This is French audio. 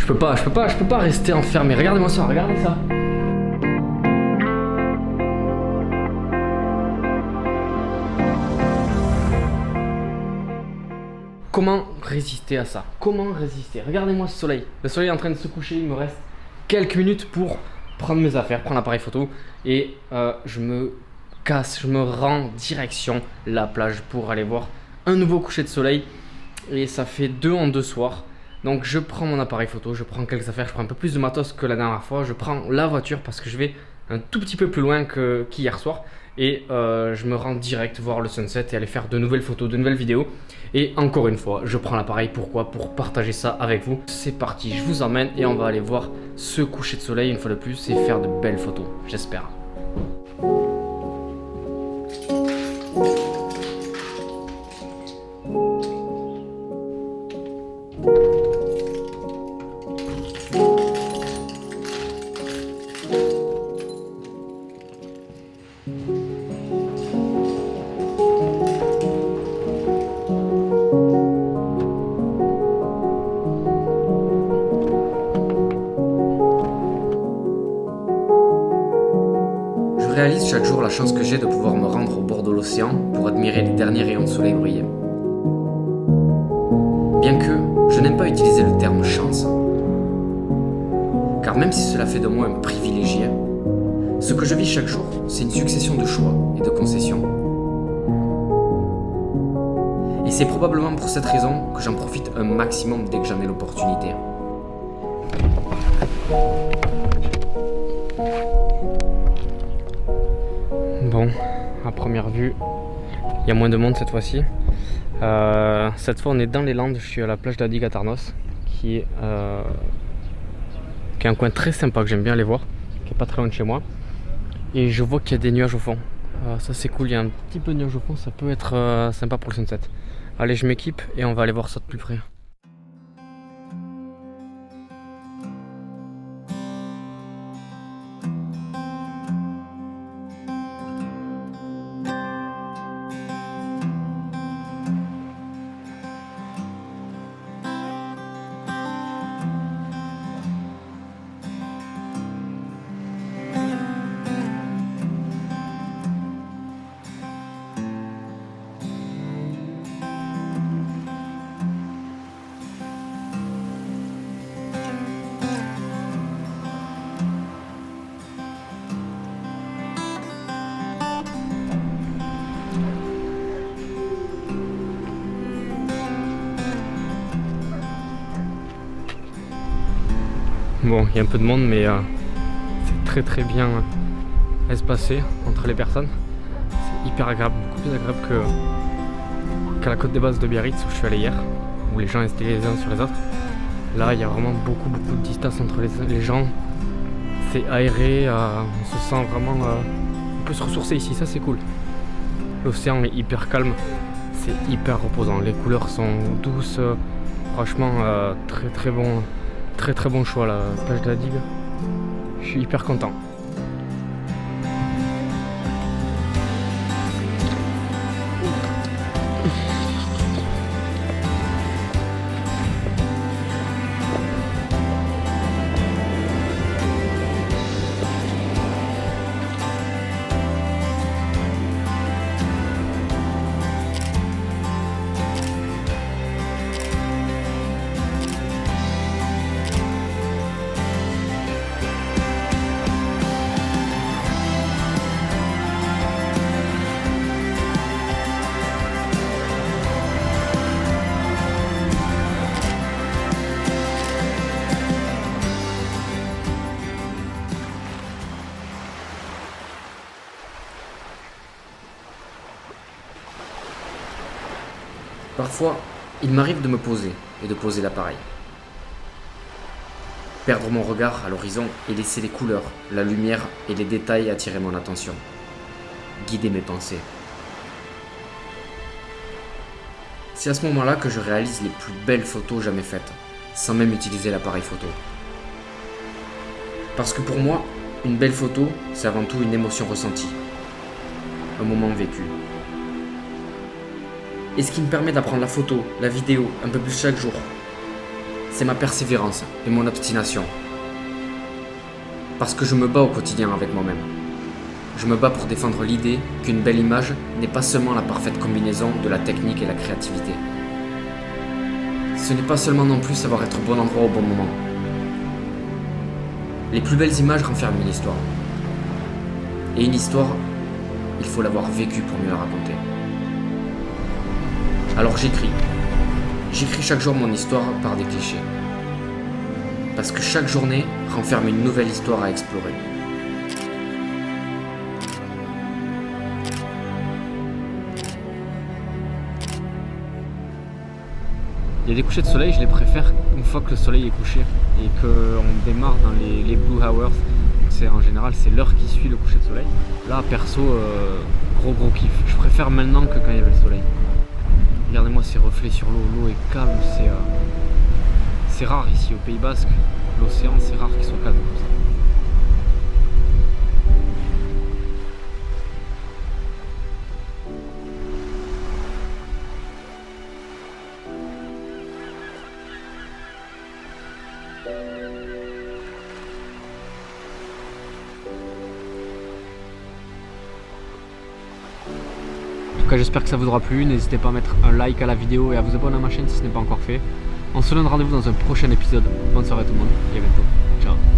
peux pas rester enfermé. Regardez-moi ça, regardez ça. Comment résister à ça? Comment résister? Regardez-moi ce soleil. Le soleil est en train de se coucher, il me reste quelques minutes pour prendre mes affaires, prendre l'appareil photo et je me casse, je me rends direction la plage pour aller voir un nouveau coucher de soleil. Et ça fait 2 en 2 soirs. Donc je prends mon appareil photo, je prends quelques affaires, je prends un peu plus de matos que la dernière fois. Je prends la voiture parce que je vais un tout petit peu plus loin qu'hier soir. Et je me rends direct voir le sunset et aller faire de nouvelles photos, de nouvelles vidéos. Et encore une fois, je prends l'appareil, pourquoi? Pour partager ça avec vous. C'est parti, je vous emmène et on va aller voir ce coucher de soleil une fois de plus et faire de belles photos, j'espère. Je réalise chaque jour la chance que j'ai de pouvoir me rendre au bord de l'océan pour admirer les derniers rayons de soleil briller. Bien que je n'aime pas utiliser le terme chance, car même si cela fait de moi un privilégié, ce que je vis chaque jour, c'est une succession de choix et de concessions. Et c'est probablement pour cette raison que j'en profite un maximum dès que j'en ai l'opportunité. Bon, à première vue, il y a moins de monde cette fois-ci. Cette fois on est dans les Landes, je suis à la plage de la Digue à Tarnos, qui est un coin très sympa que j'aime bien aller voir, qui est pas très loin de chez moi. Et je vois qu'il y a des nuages au fond. Ça c'est cool, il y a un petit peu de nuages au fond, ça peut être sympa pour le sunset. Allez, je m'équipe et on va aller voir ça de plus près. Bon, il y a un peu de monde, mais c'est très bien espacé entre les personnes. C'est hyper agréable, beaucoup plus agréable qu'à la côte des Basses de Biarritz où je suis allé hier, où les gens étaient les uns sur les autres. Là, il y a vraiment beaucoup de distance entre les gens. C'est aéré, on se sent vraiment... on peut se ressourcer ici, ça c'est cool. L'océan est hyper calme, c'est hyper reposant. Les couleurs sont douces, franchement très bon choix la plage de la Digue. Je suis hyper content. Parfois, il m'arrive de me poser et de poser l'appareil. Perdre mon regard à l'horizon et laisser les couleurs, la lumière et les détails attirer mon attention. Guider mes pensées. C'est à ce moment-là que je réalise les plus belles photos jamais faites, sans même utiliser l'appareil photo. Parce que pour moi, une belle photo, c'est avant tout une émotion ressentie, un moment vécu. Et ce qui me permet d'apprendre la photo, la vidéo, un peu plus chaque jour, c'est ma persévérance et mon obstination. Parce que je me bats au quotidien avec moi-même. Je me bats pour défendre l'idée qu'une belle image n'est pas seulement la parfaite combinaison de la technique et la créativité. Ce n'est pas seulement non plus savoir être au bon endroit au bon moment. Les plus belles images renferment une histoire. Et une histoire, il faut l'avoir vécue pour mieux la raconter. Alors j'écris. J'écris chaque jour mon histoire par des clichés. Parce que chaque journée renferme une nouvelle histoire à explorer. Il y a des couchers de soleil, je les préfère une fois que le soleil est couché et qu'on démarre dans les blue hours. En général, c'est l'heure qui suit le coucher de soleil. Là, perso, gros kiff. Je préfère maintenant que quand il y avait le soleil. Regardez-moi ces reflets sur l'eau. L'eau est calme, c'est rare ici au Pays Basque. L'océan, c'est rare qu'il soit calme comme ça. En tout cas, j'espère que ça vous aura plu. N'hésitez pas à mettre un like à la vidéo et à vous abonner à ma chaîne si ce n'est pas encore fait. On se donne rendez-vous dans un prochain épisode. Bonne soirée à tout le monde et à bientôt. Ciao.